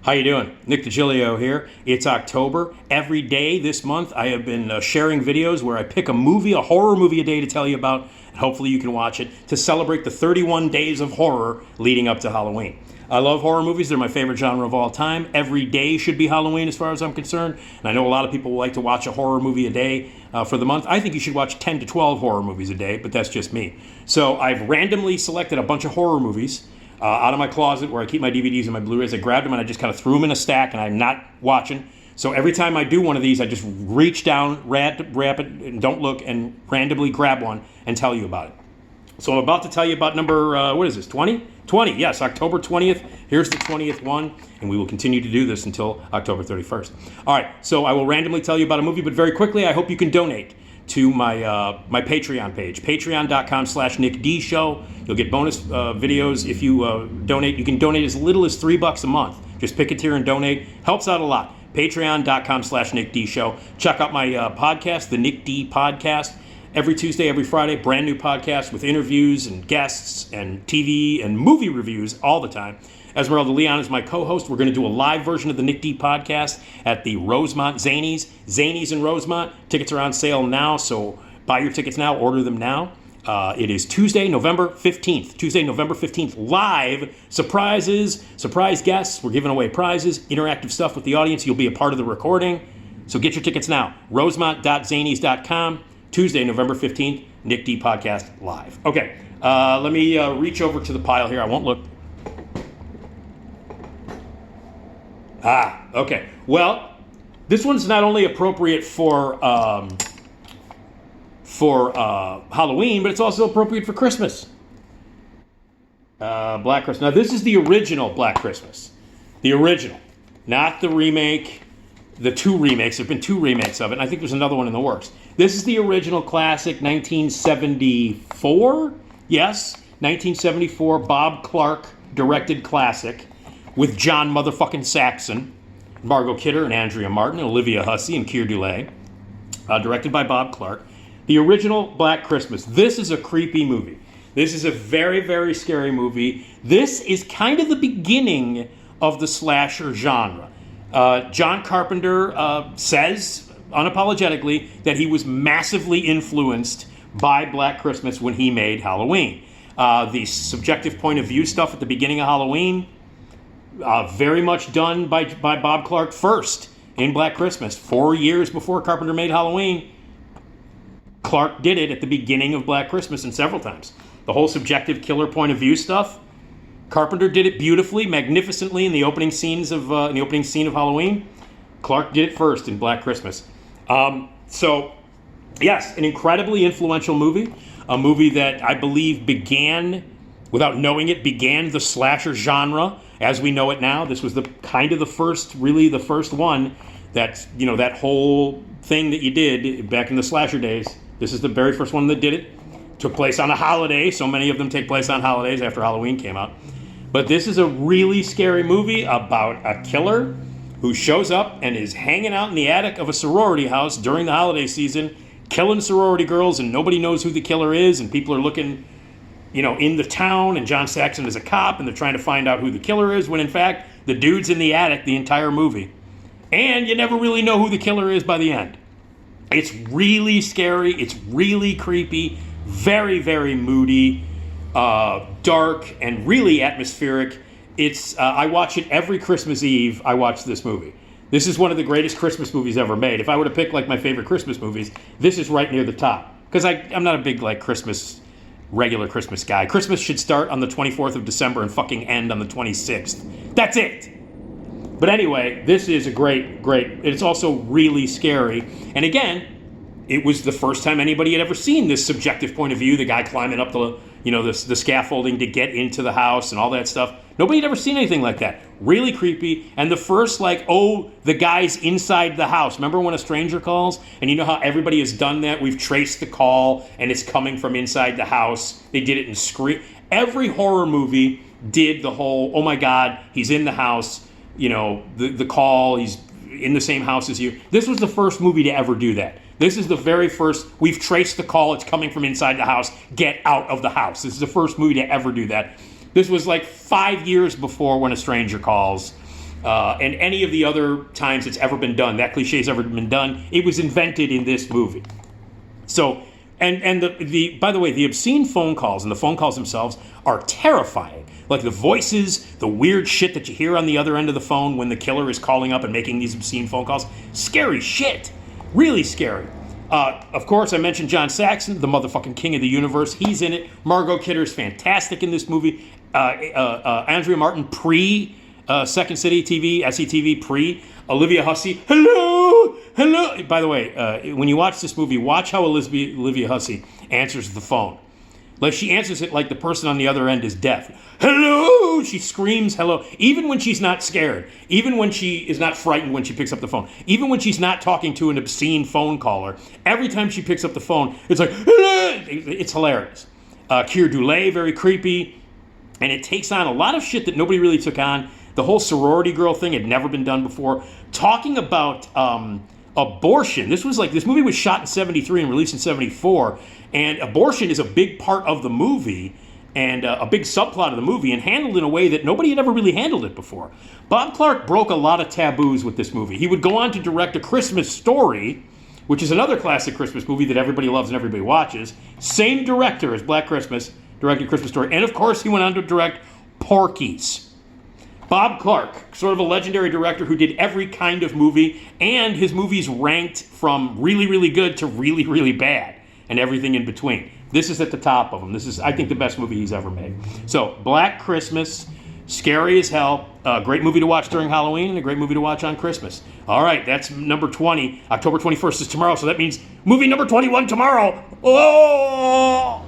How you doing? Nick Digilio here. It's October. Every day this month I have been sharing videos where I pick a movie, a horror movie a day to tell you about, and hopefully you can watch it to celebrate the 31 days of horror leading up to Halloween. I love horror movies. They're my favorite genre of all time. Every day should be Halloween as far as I'm concerned. And I know a lot of people like to watch a horror movie a day for the month. I think you should watch 10 to 12 horror movies a day, but that's just me. So I've randomly selected a bunch of horror movies out of my closet where I keep my DVDs and my Blu-rays. I grabbed them and I just kind of threw them in a stack, and I'm not watching. So every time I do one of these, I just reach down, wrap it, and don't look, and randomly grab one and tell you about it. So I'm about to tell you about number, what is this, 20? 20, yes, October 20th. Here's the 20th one, and we will continue to do this until October 31st. All right, so I will randomly tell you about a movie, but very quickly, I hope you can donate to my Patreon page, patreon.com/NickDShow. You'll get bonus videos if you donate. You can donate as little as $3 a month. Just pick a tier and donate. Helps out a lot. Patreon.com/NickDShow. Check out my podcast, the Nick D Podcast. Every Tuesday, every Friday, brand new podcast with interviews and guests and TV and movie reviews all the time. Esmeralda Leon is my co-host. We're going to do a live version of the Nick D podcast at the Rosemont Zanies. Zanies in Rosemont. Tickets are on sale now, so buy your tickets now. Order them now. It is Tuesday, November 15th. Tuesday, November 15th. Live. Surprises. Surprise guests. We're giving away prizes. Interactive stuff with the audience. You'll be a part of the recording. So get your tickets now. Rosemont.zanies.com. Tuesday, November 15th. Nick D podcast live. Okay. Let me reach over to the pile here. I won't look. Okay. Well, this one's not only appropriate for Halloween, but it's also appropriate for Christmas. Black Christmas. Now, this is the original Black Christmas. The original. Not the remake. The two remakes. There have been two remakes of it, and I think there's another one in the works. This is the original classic, 1974? Yes, 1974 Bob Clark directed classic, with John motherfucking Saxon, Margot Kidder and Andrea Martin, Olivia Hussey and Keir Dullea, directed by Bob Clark. The original Black Christmas. This is a creepy movie. This is a very, very scary movie. This is kind of the beginning of the slasher genre. John Carpenter says unapologetically that he was massively influenced by Black Christmas when he made Halloween. The subjective point of view stuff at the beginning of Halloween, very much done by Bob Clark first in Black Christmas. 4 years before Carpenter made Halloween, Clark did it at the beginning of Black Christmas and several times. The whole subjective killer point of view stuff, Carpenter did it beautifully, magnificently in the opening scene of Halloween. Clark did it first in Black Christmas. So, yes, an incredibly influential movie. A movie that I believe began, without knowing it, began the slasher genre as we know it now. This was the first one that, that whole thing that you did back in the slasher days. This is the very first one that did it. Took place on a holiday. So many of them take place on holidays after Halloween came out. But this is a really scary movie about a killer who shows up and is hanging out in the attic of a sorority house during the holiday season, killing sorority girls, and nobody knows who the killer is, and people are looking, in the town, and John Saxon is a cop, and they're trying to find out who the killer is, when in fact, the dude's in the attic the entire movie. And you never really know who the killer is by the end. It's really scary, it's really creepy, very, very moody, dark, and really atmospheric. It's I watch it every Christmas Eve. I watch this movie. This is one of the greatest Christmas movies ever made. If I were to pick my favorite Christmas movies, this is right near the top. Because I'm not a big regular Christmas guy. Christmas should start on the 24th of December and fucking end on the 26th. That's it. But anyway, this is a great. It's also really scary. And again, it was the first time anybody had ever seen this subjective point of view. The guy climbing up the scaffolding to get into the house and all that stuff. Nobody had ever seen anything like that. Really creepy. And the first, the guy's inside the house. Remember when a stranger calls? And you know how everybody has done that? We've traced the call, and it's coming from inside the house. They did it in Scream. Every horror movie did the whole, oh my God, he's in the house. The call, he's in the same house as you. This was the first movie to ever do that. This is the very first, we've traced the call, it's coming from inside the house, get out of the house. This is the first movie to ever do that. This was 5 years before When a Stranger Calls, and any of the other times it's ever been done. That cliche's ever been done. It was invented in this movie. So, and the by the way, the obscene phone calls and the phone calls themselves are terrifying. Like the voices, the weird shit that you hear on the other end of the phone when the killer is calling up and making these obscene phone calls. Scary shit. Really scary. Of course, I mentioned John Saxon, the motherfucking king of the universe. He's in it. Margot Kidder's fantastic in this movie. Andrea Martin, Second City TV, SCTV, Olivia Hussey. Hello! Hello! By the way, when you watch this movie, watch how Olivia Hussey answers the phone. Like, she answers it like the person on the other end is deaf. Hello! She screams hello. Even when she's not scared. Even when she is not frightened when she picks up the phone. Even when she's not talking to an obscene phone caller. Every time she picks up the phone, it's like, hello! It's hilarious. Keir Dullea, very creepy. And it takes on a lot of shit that nobody really took on. The whole sorority girl thing had never been done before. Talking about abortion. This movie was shot in 73 and released in 74. And abortion is a big part of the movie and a big subplot of the movie, and handled in a way that nobody had ever really handled it before. Bob Clark broke a lot of taboos with this movie. He would go on to direct A Christmas Story, which is another classic Christmas movie that everybody loves and everybody watches. Same director as Black Christmas, directed Christmas Story. And of course, he went on to direct Porky's. Bob Clark, sort of a legendary director who did every kind of movie, and his movies ranked from really, really good to really, really bad, and everything in between. This is at the top of them. This is, I think, the best movie he's ever made. So, Black Christmas, scary as hell, a great movie to watch during Halloween, and a great movie to watch on Christmas. All right, that's number 20. October 21st is tomorrow, so that means movie number 21 tomorrow. Oh!